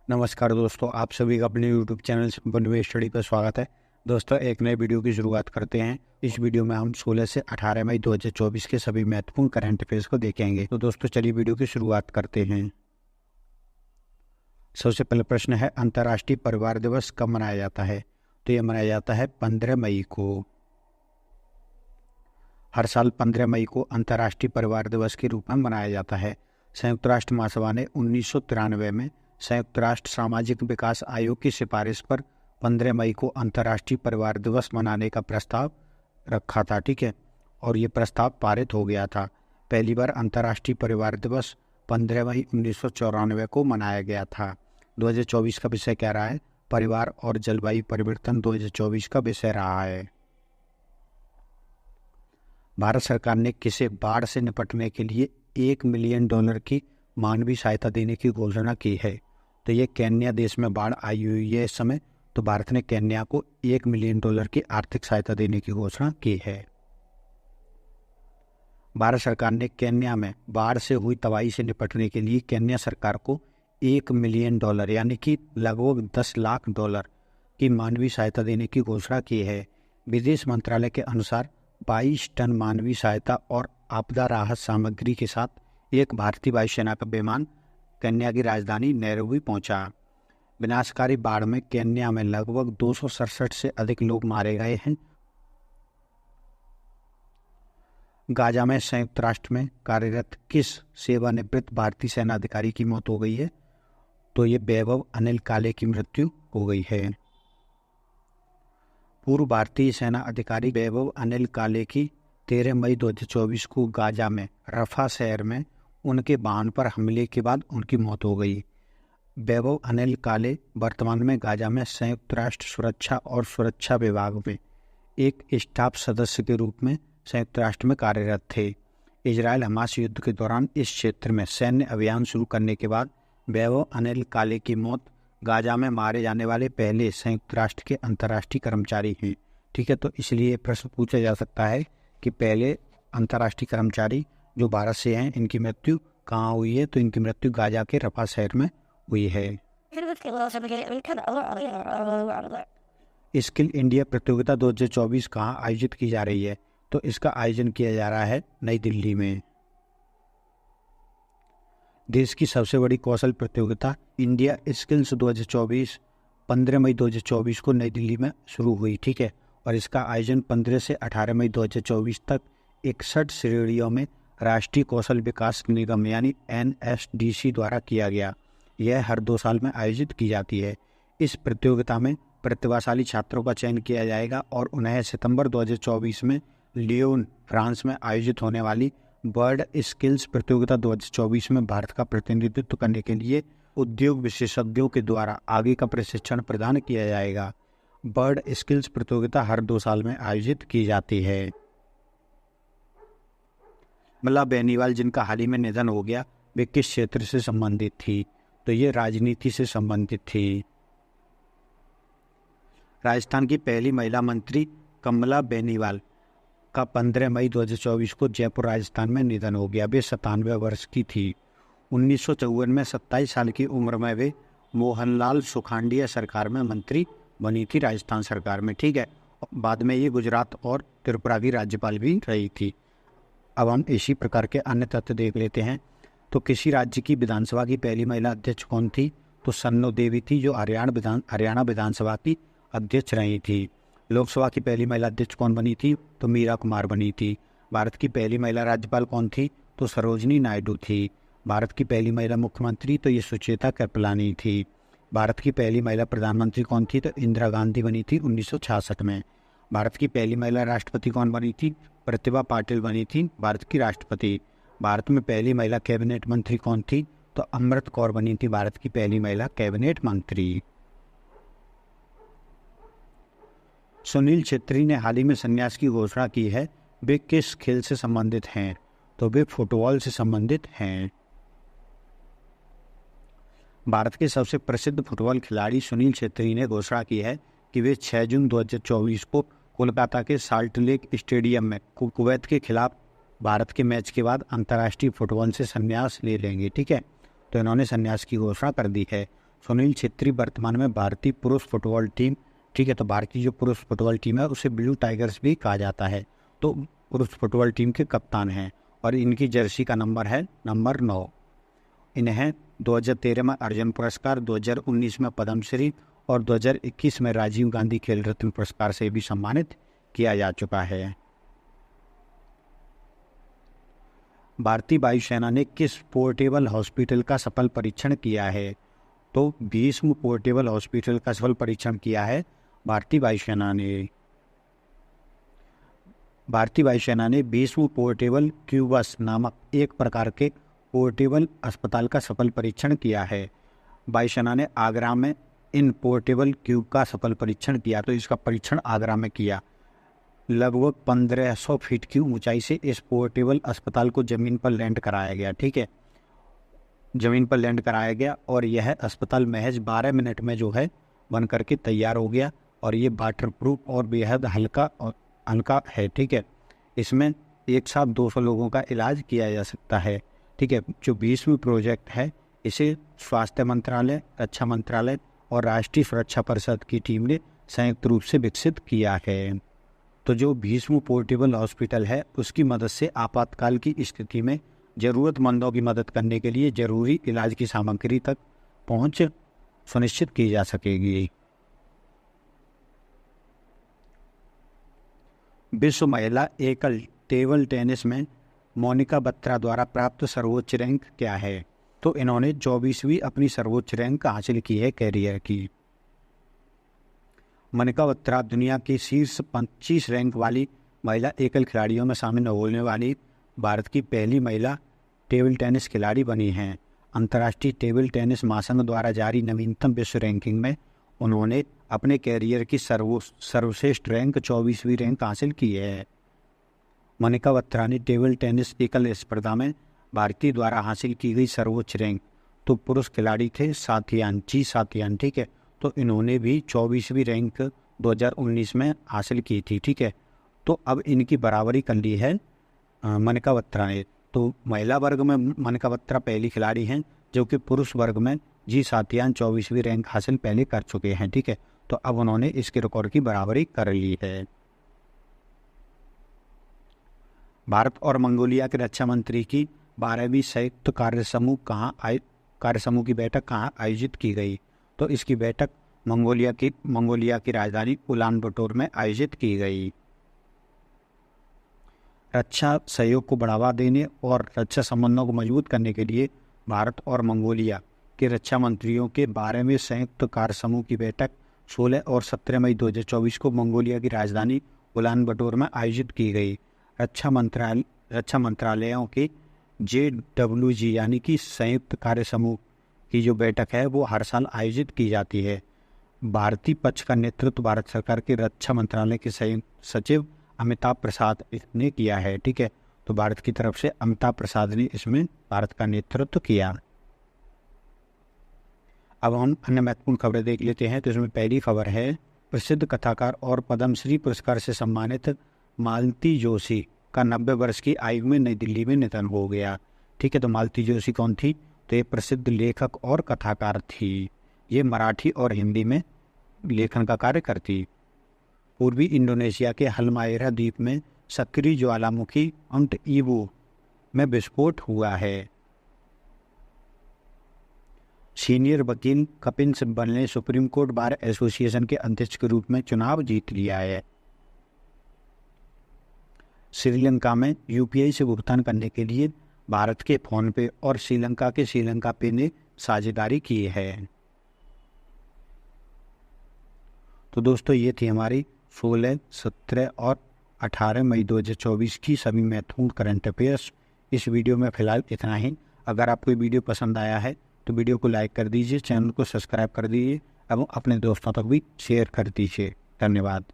नमस्कार दोस्तों, आप सभी का अपने YouTube channel simple way study पर स्वागत है। दोस्तों, एक नए वीडियो की शुरुआत करते हैं। इस वीडियो में हम 16 से 18 मई 2024 के सभी महत्वपूर्ण करंट अफेयर्स को देखेंगे। तो दोस्तों, चलिए वीडियो की शुरुआत करते हैं। सबसे पहला प्रश्न है, अंतर्राष्ट्रीय परिवार दिवस कब मनाया जाता है? तो ये मनाया जाता है 15 मई को। हर साल 15 मई को अंतर्राष्ट्रीय परिवार दिवस के रूप में मनाया जाता है। संयुक्त राष्ट्र महासभा ने 1993 में संयुक्त राष्ट्र सामाजिक विकास आयोग की सिफारिश पर 15 मई को अंतर्राष्ट्रीय परिवार दिवस मनाने का प्रस्ताव रखा था। ठीक है, और ये प्रस्ताव पारित हो गया था। पहली बार अंतर्राष्ट्रीय परिवार दिवस 15 मई 1994 को मनाया गया था। 2024 का विषय क्या रहा है? परिवार और जलवायु परिवर्तन 2024 का विषय रहा है। भारत सरकार ने किसे बाढ़ से निपटने के लिए $1 मिलियन की मानवीय सहायता देने की घोषणा की है? तो ये केन्या देश में बाढ़ आई हुई है इस समय, तो भारत ने केन्या को $1 मिलियन की आर्थिक सहायता देने की घोषणा की है। भारत सरकार ने केन्या में बाढ़ से हुई तबाही से निपटने के लिए केन्या सरकार को $1 मिलियन यानी कि लगभग $10 लाख की मानवीय सहायता देने की घोषणा की है। विदेश मंत्रालय के अनुसार 22 टन मानवीय सहायता और आपदा राहत सामग्री के साथ एक भारतीय वायुसेना का विमान केन्या की राजधानी नैरोबी पहुंचा। विनाशकारी बाढ़ में केन्या में लगभग 267 से अधिक लोग मारे गए हैं। गाजा में संयुक्त राष्ट्र में कार्यरत किस सेवानिवृत्त भारतीय सेना अधिकारी की मौत हो गई है? तो ये वैभव अनिल काले की मृत्यु हो गई है। पूर्व भारतीय सेना अधिकारी वैभव अनिल काले की 13 मई 2024 को गाजा में रफा शहर में उनके वाहन पर हमले के बाद उनकी मौत हो गई। वैभव अनिल काले वर्तमान में गाजा में संयुक्त राष्ट्र सुरक्षा और सुरक्षा विभाग में एक स्टाफ सदस्य के रूप में संयुक्त राष्ट्र में कार्यरत थे। इजराइल हमास युद्ध के दौरान इस क्षेत्र में सैन्य अभियान शुरू करने के बाद वैभव अनिल काले की मौत गाजा में मारे जाने वाले पहले संयुक्त राष्ट्र के अंतर्राष्ट्रीय कर्मचारी हैं। ठीक है, तो इसलिए प्रश्न पूछा जा सकता है कि पहले अंतर्राष्ट्रीय कर्मचारी जो भारत से हैं, इनकी मृत्यु कहाँ हुई है? तो इनकी मृत्यु गाजा के रफा शहर में हुई है। स्किल इंडिया प्रतियोगिता 2024 कहाँ आयोजित की जा रही है? तो इसका आयोजन किया जा रहा है नई दिल्ली में। देश की सबसे बड़ी कौशल प्रतियोगिता इंडिया स्किल्स 2024 15 मई 2024 को नई दिल्ली में शुरू हुई। ठीक है, और इसका आयोजन 15 से 18 मई 2024 तक 61 श्रेणियों में राष्ट्रीय कौशल विकास निगम यानी NSDC द्वारा किया गया। यह हर 2 साल में आयोजित की जाती है। इस प्रतियोगिता में प्रतिभाशाली छात्रों का चयन किया जाएगा और उन्हें सितंबर 2024 में लियोन, फ्रांस में आयोजित होने वाली वर्ल्ड स्किल्स प्रतियोगिता 2024 में भारत का प्रतिनिधित्व करने के लिए उद्योग विशेषज्ञों के द्वारा आगे का प्रशिक्षण प्रदान किया जाएगा। वर्ल्ड स्किल्स प्रतियोगिता हर 2 साल में आयोजित की जाती है। मला बेनीवाल, जिनका हाल ही में निधन हो गया, वे किस क्षेत्र से संबंधित थी? तो ये राजनीति से संबंधित थी। राजस्थान की पहली महिला मंत्री कमला बेनीवाल का 15 मई 2024 को जयपुर, राजस्थान में निधन हो गया। वे 97 वर्ष की थी। 1954 में 27 साल की उम्र में वे मोहनलाल सुखांडिया सरकार में मंत्री बनी थी, राजस्थान सरकार में। ठीक है, बाद में ये गुजरात और त्रिपुरा की राज्यपाल भी रही थी। अब हम इसी प्रकार के अन्य तथ्य देख लेते हैं। तो किसी राज्य की विधानसभा की पहली महिला अध्यक्ष कौन थी? तो सन्नो देवी थी, जो हरियाणा विधानसभा की अध्यक्ष रही थी। लोकसभा की पहली महिला अध्यक्ष कौन बनी थी? तो मीरा कुमार बनी थी। भारत की पहली महिला राज्यपाल कौन थी? तो सरोजनी नायडू थी। भारत की पहली महिला मुख्यमंत्री तो ये सुचेता कृपलानी थी। भारत की पहली महिला प्रधानमंत्री कौन थी? तो इंदिरा गांधी बनी थी 1966 में। भारत की पहली महिला राष्ट्रपति कौन बनी थी? प्रतिभा पाटिल बनी थी भारत की राष्ट्रपति। भारत में पहली महिला कैबिनेट मंत्री कौन थी? तो अमृत कौर बनी थी भारत की पहली महिला कैबिनेट मंत्री। सुनील छेत्री ने हाल ही में संन्यास की घोषणा की है। वे किस खेल से संबंधित हैं? तो वे फुटबॉल से संबंधित हैं। भारत के सबसे प्रसिद्ध फुटबॉल खिलाड़ी सुनील छेत्री ने घोषणा की है कि वे 6 जून 2024 को कोलकाता के साल्ट लेक स्टेडियम में कुवैत के खिलाफ भारत के मैच के बाद अंतर्राष्ट्रीय फुटबॉल से संन्यास ले लेंगे। ठीक है, तो इन्होंने संन्यास की घोषणा कर दी है। सुनील छेत्री वर्तमान में भारतीय पुरुष फुटबॉल टीम, ठीक है, तो भारतीय जो पुरुष फुटबॉल टीम है उसे ब्लू टाइगर्स भी कहा जाता है, तो पुरुष फुटबॉल टीम के कप्तान हैं और इनकी जर्सी का नंबर है नंबर 9। इन्हें 2013 में अर्जुन पुरस्कार, 2019 में पद्मश्री और 2021 में राजीव गांधी खेल रत्न पुरस्कार से भी सम्मानित किया जा चुका है। भारतीय वायुसेना ने किस पोर्टेबल हॉस्पिटल का सफल परीक्षण किया है? तो भीष्म पोर्टेबल हॉस्पिटल का सफल परीक्षण किया है भारतीय वायुसेना ने। भारतीय वायुसेना ने भीष्म पोर्टेबल क्यूबस नामक एक प्रकार के पोर्टेबल अस्पताल का सफल परीक्षण किया है। वायुसेना ने आगरा में इन पोर्टेबल क्यूब का सफल परीक्षण किया, तो इसका परीक्षण आगरा में किया। लगभग 1500 फीट की ऊंचाई से इस पोर्टेबल अस्पताल को ज़मीन पर लैंड कराया गया, ठीक है, ज़मीन पर लैंड कराया गया और यह अस्पताल महज 12 मिनट में जो है बन करके तैयार हो गया और ये वाटर प्रूफ और बेहद हल्का है, ठीक है। इसमें एक साथ 200 लोगों का इलाज किया जा सकता है, ठीक है। जो 20वीं प्रोजेक्ट है इसे स्वास्थ्य मंत्रालय, रक्षा मंत्रालय और राष्ट्रीय सुरक्षा परिषद की टीम ने संयुक्त रूप से विकसित किया है। तो जो भीष्म पोर्टेबल हॉस्पिटल है उसकी मदद से आपातकाल की स्थिति में ज़रूरतमंदों की मदद करने के लिए ज़रूरी इलाज की सामग्री तक पहुंच सुनिश्चित की जा सकेगी। विश्व महिला एकल टेबल टेनिस में मोनिका बत्रा द्वारा प्राप्त सर्वोच्च रैंक क्या है? तो इन्होंने 24वीं अपनी सर्वोच्च रैंक हासिल की है कैरियर की। मोनिका बत्रा दुनिया की शीर्ष 25 रैंक वाली महिला एकल खिलाड़ियों में शामिल होने वाली भारत की पहली महिला टेबल टेनिस खिलाड़ी बनी हैं। अंतर्राष्ट्रीय टेबल टेनिस महासंघ द्वारा जारी नवीनतम विश्व रैंकिंग में उन्होंने अपने कैरियर की सर्वश्रेष्ठ रैंक 24वीं रैंक हासिल की है। मोनिका बत्रा ने टेबल टेनिस एकल स्पर्धा में भारतीय द्वारा हासिल की गई सर्वोच्च रैंक, तो पुरुष खिलाड़ी थे साथियान, ठीक है, तो इन्होंने भी 24वीं रैंक 2019 में हासिल की थी, ठीक है। तो अब इनकी बराबरी कर ली है मोनिका बत्रा ने। तो महिला वर्ग में मोनिका बत्रा पहली खिलाड़ी हैं जो कि पुरुष वर्ग में जी साथियान 24वीं रैंक हासिल पहले कर चुके हैं, ठीक है। तो अब उन्होंने इसके रिकॉर्ड की बराबरी कर ली है। भारत और मंगोलिया के रक्षा मंत्री की 12वीं संयुक्त कार्यसमूह की बैठक कहाँ आयोजित की गई? तो इसकी बैठक मंगोलिया की राजधानी उलानबटोर में आयोजित की गई। रक्षा सहयोग को बढ़ावा देने और रक्षा संबंधों को मजबूत करने के लिए भारत और मंगोलिया के रक्षा मंत्रियों के 12वें संयुक्त कार्यसमूह की बैठक 16 और 17 मई 2024 को मंगोलिया की राजधानी उलानबटोर में आयोजित की गई। रक्षा मंत्रालयों के JWG यानी कि संयुक्त कार्य समूह की जो बैठक है वो हर साल आयोजित की जाती है। भारतीय पक्ष का नेतृत्व भारत सरकार के रक्षा मंत्रालय के संयुक्त सचिव अमिताभ प्रसाद ने किया है, ठीक है। तो भारत की तरफ से अमिताभ प्रसाद ने इसमें भारत का नेतृत्व किया। अब हम अन्य महत्वपूर्ण खबरें देख लेते हैं। तो इसमें पहली खबर है, प्रसिद्ध कथाकार और पद्मश्री पुरस्कार से सम्मानित मालती जोशी का 90 वर्ष की आयु में नई दिल्ली में निधन हो गया, ठीक है। तो मालती जोशी कौन थी? तो ये प्रसिद्ध लेखक और कथाकार थी। ये मराठी और हिंदी में लेखन का कार्य करती। पूर्वी इंडोनेशिया के हलमायरा द्वीप में सक्रिय ज्वालामुखी अंट ईवू में विस्फोट हुआ है। सीनियर वकील कपिल सिब्बल ने सुप्रीम कोर्ट बार एसोसिएशन के अध्यक्ष के रूप में चुनाव जीत लिया है। श्रीलंका में यूपीआई से भुगतान करने के लिए भारत के फोन पे और श्रीलंका के श्रीलंका पे ने साझेदारी की है। तो दोस्तों ये थी हमारी 16, 17 और 18 मई 2024 की सभी महत्वपूर्ण करंट अफेयर्स। इस वीडियो में फिलहाल इतना ही। अगर आपको वीडियो पसंद आया है तो वीडियो को लाइक कर दीजिए, चैनल को सब्सक्राइब कर दीजिए एवं अपने दोस्तों तक भी शेयर कर दीजिए। धन्यवाद।